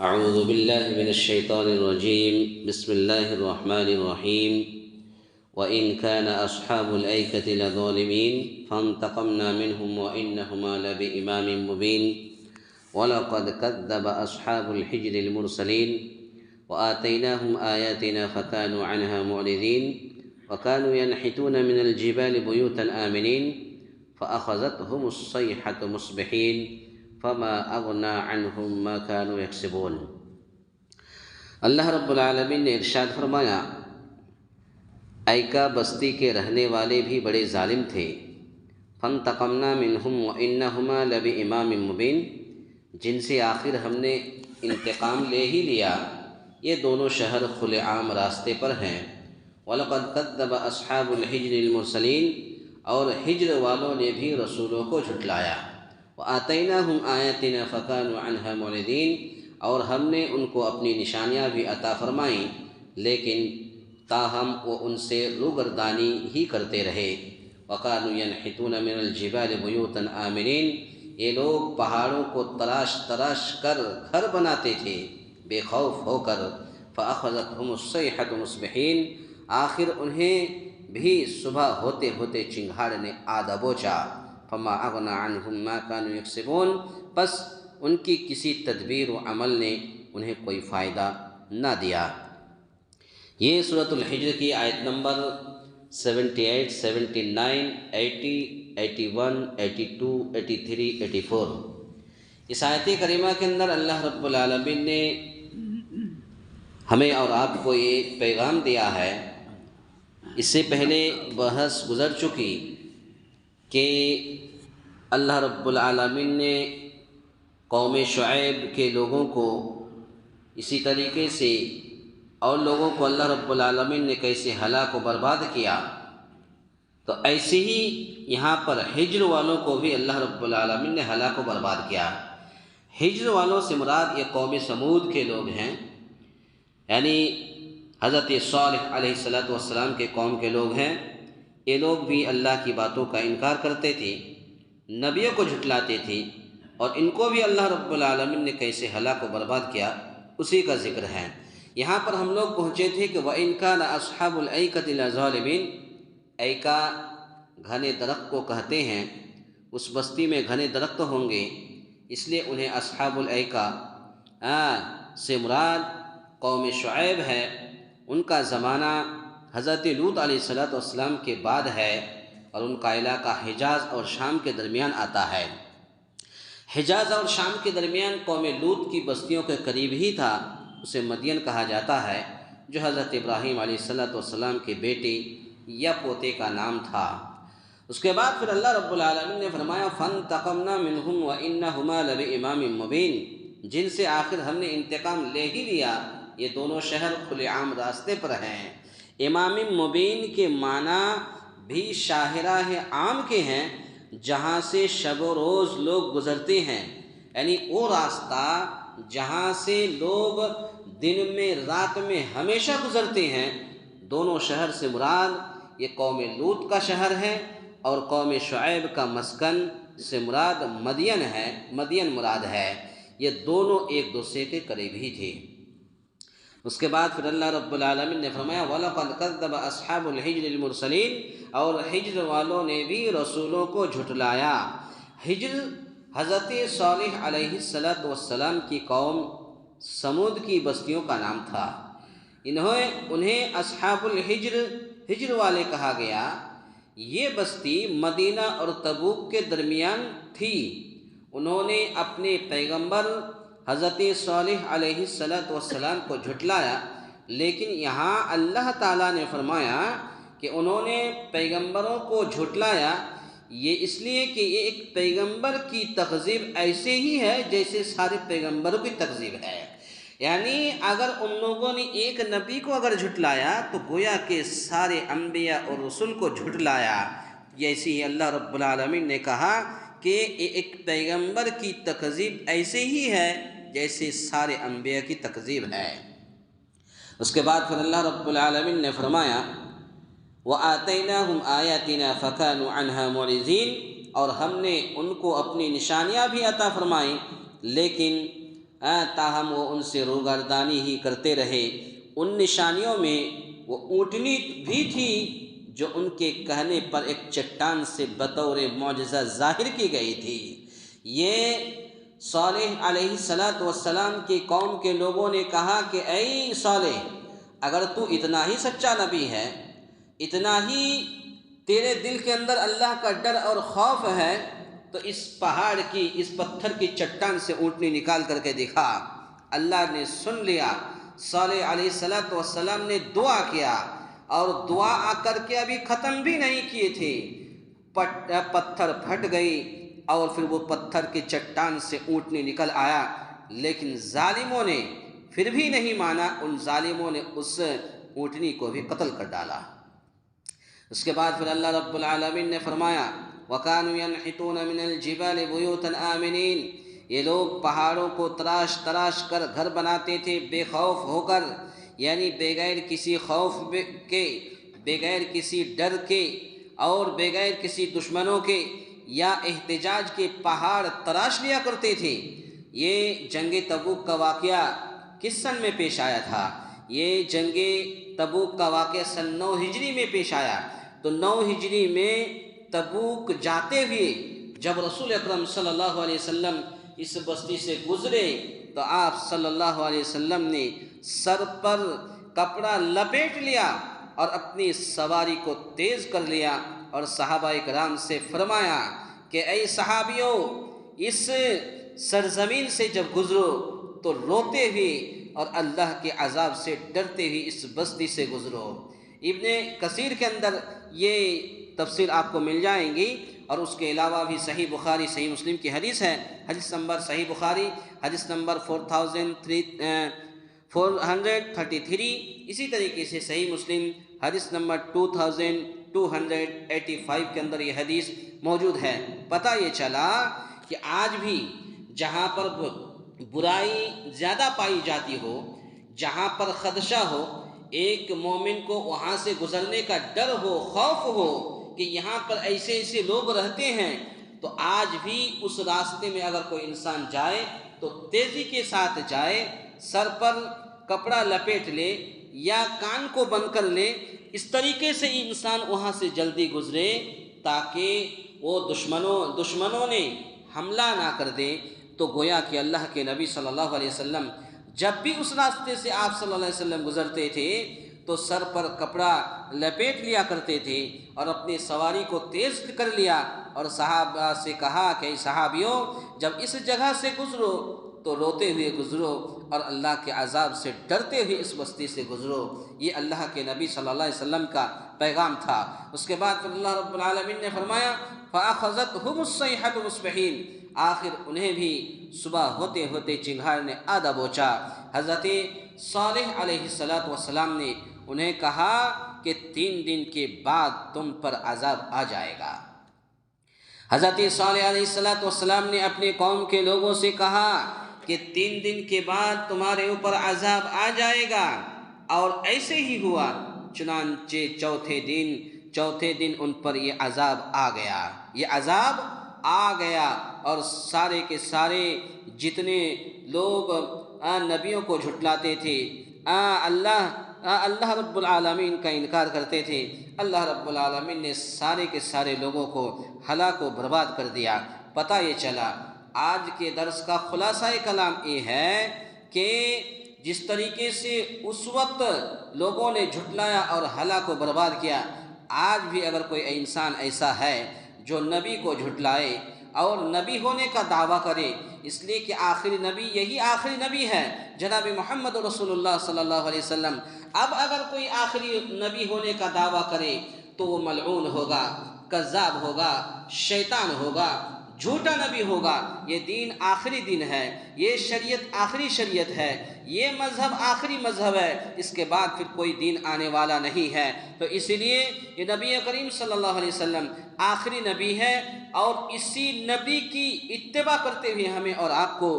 أعوذ بالله من الشيطان الرجيم. بسم الله الرحمن الرحيم. وإن كان أصحاب الأيكة لظالمين فانتقمنا منهم وإنهما لبإمام مبين. ولقد كذب أصحاب الحجر المرسلين وآتيناهم آياتنا فكانوا عنها معرضين. وكانوا ينحتون من الجبال بيوتا آمنين فأخذتهم الصيحة مصبحين فما اغنى عنہم ما كانوا یکسبون۔ اللہ رب العالمین نے ارشاد فرمایا، ایکا بستی کے رہنے والے بھی بڑے ظالم تھے۔ فانتقمنا منہم وانہما لبإمام مبین، جن سے آخر ہم نے انتقام لے ہی لیا، یہ دونوں شہر کھلے عام راستے پر ہیں۔ وَلَقَدْ كَذَّبَ أَصْحَابُ الْحِجْرِ الْمُرْسَلِينَ، اور ہجر والوں نے بھی رسولوں کو جھٹلایا۔ وَآتَيْنَاهُمْ آيَاتِنَا فَكَانُوا عَنْهَا مُعْرِضِينَ، اور ہم نے ان کو اپنی نشانیاں بھی عطا فرمائیں، لیکن تاہم وہ ان سے روگردانی ہی کرتے رہے۔ وَكَانُوا يَنْحِتُونَ مِنَ الْجِبَالِ بُيُوتًا آمِنِينَ، یہ لوگ پہاڑوں کو تراش تراش کر گھر بناتے تھے بے خوف ہو کر۔ فَأَخَذَتْهُمُ الصَّيْحَةُ مُصْبِحِينَ، آخر انہیں بھی صبح ہوتے ہوتے چنگھاڑ نے آ دبوچا۔ فما اغنى عنہم ما كانوا یکسبون، پس ان کی کسی تدبیر و عمل نے انہیں کوئی فائدہ نہ دیا۔ یہ سورۃ الحجر کی آیت نمبر 78، 79، 80، 81، 82، 83، 84۔ اس آیت کریمہ کے اندر اللہ رب العالمین نے ہمیں اور آپ کو یہ پیغام دیا ہے۔ اس سے پہلے بحث گزر چکی کہ اللہ رب العالمین نے قوم شعیب کے لوگوں کو اسی طریقے سے اور لوگوں کو اللہ رب العالمین نے کیسے ہلاک و برباد کیا، تو ایسے ہی یہاں پر ہجر والوں کو بھی اللہ رب العالمین نے ہلاک و برباد کیا۔ ہجر والوں سے مراد یہ قوم سمود کے لوگ ہیں، یعنی حضرت صالح علیہ السلام کے قوم کے لوگ ہیں۔ یہ لوگ بھی اللہ کی باتوں کا انکار کرتے تھے، نبیوں کو جھٹلاتے تھے، اور ان کو بھی اللہ رب العالمین نے کیسے ہلاک و برباد کیا اسی کا ذکر ہے۔ یہاں پر ہم لوگ پہنچے تھے کہ وَإِن كَانَ أَصْحَابُ الْأَيْكَةِ لَظَالِمِينَ، ایکا گھنے درخت کو کہتے ہیں، اس بستی میں گھنے درخت ہوں گے، اس لیے انہیں اصحاب الایکا سے مراد قوم شعیب ہے۔ ان کا زمانہ حضرت لوط علیہ السلام کے بعد ہے، اور ان کا علاقہ حجاز اور شام کے درمیان آتا ہے۔ حجاز اور شام کے درمیان قوم لوط کی بستیوں کے قریب ہی تھا، اسے مدین کہا جاتا ہے، جو حضرت ابراہیم علیہ السلام کے بیٹے یا پوتے کا نام تھا۔ اس کے بعد پھر اللہ رب العالمین نے فرمایا فَانْتَقَمْنَا مِنْهُمْ وَإِنَّهُمَا لَبِإِمَامٍ مُّبِينٍ، جن سے آخر ہم نے انتقام لے ہی لیا، یہ دونوں شہر کھلے عام راستے پر ہیں۔ امام مبین کے معنی بھی شاہراہ عام کے ہیں، جہاں سے شب و روز لوگ گزرتے ہیں، یعنی وہ راستہ جہاں سے لوگ دن میں رات میں ہمیشہ گزرتے ہیں۔ دونوں شہر سے مراد یہ قوم لوط کا شہر ہے، اور قوم شعیب کا مسکن سے مراد مدین ہے، مدین مراد ہے۔ یہ دونوں ایک دوسرے کے قریب ہی تھے۔ اس کے بعد پھر اللہ رب العالمین نے فرمایا وَلَقَدْ كَذَّبَ أَصْحَابُ الْحِجْرِ الْمُرْسَلِينَ، اور ہجر والوں نے بھی رسولوں کو جھٹلایا۔ ہجر حضرت صالح علیہ السلام کی قوم سمود کی بستیوں کا نام تھا۔ انہیں اصحاب الحجر، ہجر والے کہا گیا۔ یہ بستی مدینہ اور تبوک کے درمیان تھی۔ انہوں نے اپنے پیغمبر حضرت صالح علیہ السلام کو جھٹلایا، لیکن یہاں اللہ تعالیٰ نے فرمایا کہ انہوں نے پیغمبروں کو جھٹلایا، یہ اس لیے کہ یہ ایک پیغمبر کی تکذیب ایسے ہی ہے جیسے سارے پیغمبروں کی تکذیب ہے۔ یعنی اگر ان لوگوں نے ایک نبی کو اگر جھٹلایا تو گویا کہ سارے انبیاء اور رسول کو جھٹلایا۔ جیسے ہی اللہ رب العالمین نے کہا کہ ایک پیغمبر کی تکذیب ایسے ہی ہے جیسے سارے انبیاء کی تکذیب ہے۔ اس کے بعد پھر اللہ رب العالمین نے فرمایا وَآتَيْنَاهُمْ آيَاتِنَا فَكَانُوا عَنْهَا مُعْرِضِينَ، اور ہم نے ان کو اپنی نشانیاں بھی عطا فرمائیں، لیکن تاہم وہ ان سے روگردانی ہی کرتے رہے۔ ان نشانیوں میں وہ اونٹنی بھی تھی جو ان کے کہنے پر ایک چٹان سے بطور معجزہ ظاہر کی گئی تھی۔ یہ صالح علیہ السلام کی قوم کے لوگوں نے کہا کہ اے صالح، اگر تو اتنا ہی سچا نبی ہے، اتنا ہی تیرے دل کے اندر اللہ کا ڈر اور خوف ہے، تو اس پہاڑ کی، اس پتھر کی چٹان سے اونٹنی نکال کر کے دکھا۔ اللہ نے سن لیا۔ صالح علیہ السلام نے دعا کیا، اور دعا آ کر کے ابھی ختم بھی نہیں کیے تھے، پتھر پھٹ گئی، اور پھر وہ پتھر کی چٹان سے اونٹنی نکل آیا۔ لیکن ظالموں نے پھر بھی نہیں مانا، ان ظالموں نے اس اونٹنی کو بھی قتل کر ڈالا۔ اس کے بعد پھر اللہ رب العالمین نے فرمایا وَكَانُوا يَنْحِتُونَ مِنَ الْجِبَالِ بُيُوتًا آمِنِينَ، یہ لوگ پہاڑوں کو تراش تراش کر گھر بناتے تھے بے خوف ہو کر، یعنی بغیر کسی خوف کے، بغیر کسی ڈر کے، اور بغیر کسی دشمنوں کے یا احتجاج کے پہاڑ تراش لیا کرتے تھے۔ یہ جنگ تبوک کا واقعہ کس سن میں پیش آیا تھا؟ یہ جنگ تبوک کا واقعہ سن 9 ہجری میں پیش آیا۔ تو 9 ہجری میں تبوک جاتے ہوئے جب رسول اکرم صلی اللہ علیہ وسلم اس بستی سے گزرے، تو آپ صلی اللہ علیہ وسلم نے سر پر کپڑا لپیٹ لیا اور اپنی سواری کو تیز کر لیا، اور صحابہ کرام سے فرمایا کہ اے صحابیوں، اس سرزمین سے جب گزرو تو روتے ہوئے اور اللہ کے عذاب سے ڈرتے ہوئے اس بستی سے گزرو۔ ابن کثیر کے اندر یہ تفسیر آپ کو مل جائیں گی، اور اس کے علاوہ بھی صحیح بخاری صحیح مسلم کی حدیث ہے، حدیث نمبر صحیح بخاری حدیث نمبر 4433، اسی طریقے سے صحیح مسلم حدیث نمبر 2285 کے اندر یہ حدیث موجود ہے۔ پتہ یہ چلا کہ آج بھی جہاں پر برائی زیادہ پائی جاتی ہو، جہاں پر خدشہ ہو، ایک مومن کو وہاں سے گزرنے کا ڈر ہو، خوف ہو کہ یہاں پر ایسے ایسے لوگ رہتے ہیں، تو آج بھی اس راستے میں اگر کوئی انسان جائے تو تیزی کے ساتھ جائے، سر پر کپڑا لپیٹ لے یا کان کو بند کر لے، اس طریقے سے انسان وہاں سے جلدی گزرے تاکہ وہ دشمنوں نے حملہ نہ کر دیں۔ تو گویا کہ اللہ کے نبی صلی اللہ علیہ وسلم جب بھی اس راستے سے آپ صلی اللہ علیہ وسلم گزرتے تھے تو سر پر کپڑا لپیٹ لیا کرتے تھے، اور اپنی سواری کو تیز کر لیا، اور صحابہ سے کہا کہ اے صحابیوں، جب اس جگہ سے گزرو تو روتے ہوئے گزرو، اور اللہ کے عذاب سے ڈرتے ہوئے اس بستی سے گزرو۔ یہ اللہ کے نبی صلی اللہ علیہ وسلم کا پیغام تھا۔ اس کے بعد پھر اللہ رب العالمین نے فرمایا فَأَخَذَتْهُمُ الصَّيْحَةُ مُصْبِحِينَ، آخر انہیں بھی صبح ہوتے ہوتے چنگھاڑ نے آ دبوچا۔ حضرت صالح علیہ السلام نے انہیں کہا کہ 3 دن کے بعد تم پر عذاب آ جائے گا۔ حضرت صالح علیہ السلام نے اپنے قوم کے لوگوں سے کہا کہ 3 دن کے بعد تمہارے اوپر عذاب آ جائے گا، اور ایسے ہی ہوا۔ چنانچہ چوتھے دن ان پر یہ عذاب آ گیا، یہ عذاب آ گیا، اور سارے کے سارے جتنے لوگ نبیوں کو جھٹلاتے تھے، اللہ رب العالمین کا انکار کرتے تھے، اللہ رب العالمین نے سارے کے سارے لوگوں کو ہلاک و برباد کر دیا۔ پتہ یہ چلا، آج کے درس کا خلاصہ کلام یہ ہے کہ جس طریقے سے اس وقت لوگوں نے جھٹلایا اور ہلاک و برباد کیا، آج بھی اگر کوئی انسان ایسا ہے جو نبی کو جھٹلائے اور نبی ہونے کا دعویٰ کرے، اس لیے کہ آخری نبی یہی آخری نبی ہے، جناب محمد رسول اللہ صلی اللہ علیہ وسلم۔ اب اگر کوئی آخری نبی ہونے کا دعویٰ کرے تو وہ ملعون ہوگا، کذاب ہوگا، شیطان ہوگا، جھوٹا نبی ہوگا۔ یہ دین آخری دن ہے، یہ شریعت آخری شریعت ہے، یہ مذہب آخری مذہب ہے، اس کے بعد پھر کوئی دین آنے والا نہیں ہے۔ تو اسی لیے یہ نبی کریم صلی اللہ علیہ وسلم آخری نبی ہے، اور اسی نبی کی اتباع کرتے ہوئے ہمیں اور آپ کو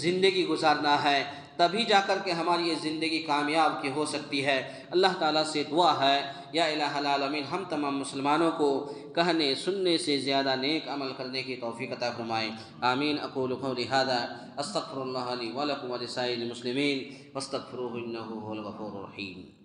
زندگی گزارنا ہے۔ تبھی جا کر کے ہماری یہ زندگی کامیاب کی ہو سکتی ہے۔ اللہ تعالیٰ سے دعا ہے یا الہ العالمین ہم تمام مسلمانوں کو کہنے سننے سے زیادہ نیک عمل کرنے کی توفیق عطا فرمائے۔ آمین۔ اقول قولی ھذا استغفر اللہ لی ولکم ولسائر المسلمین واستغفروہ انہ ھو الغفور الرحیم۔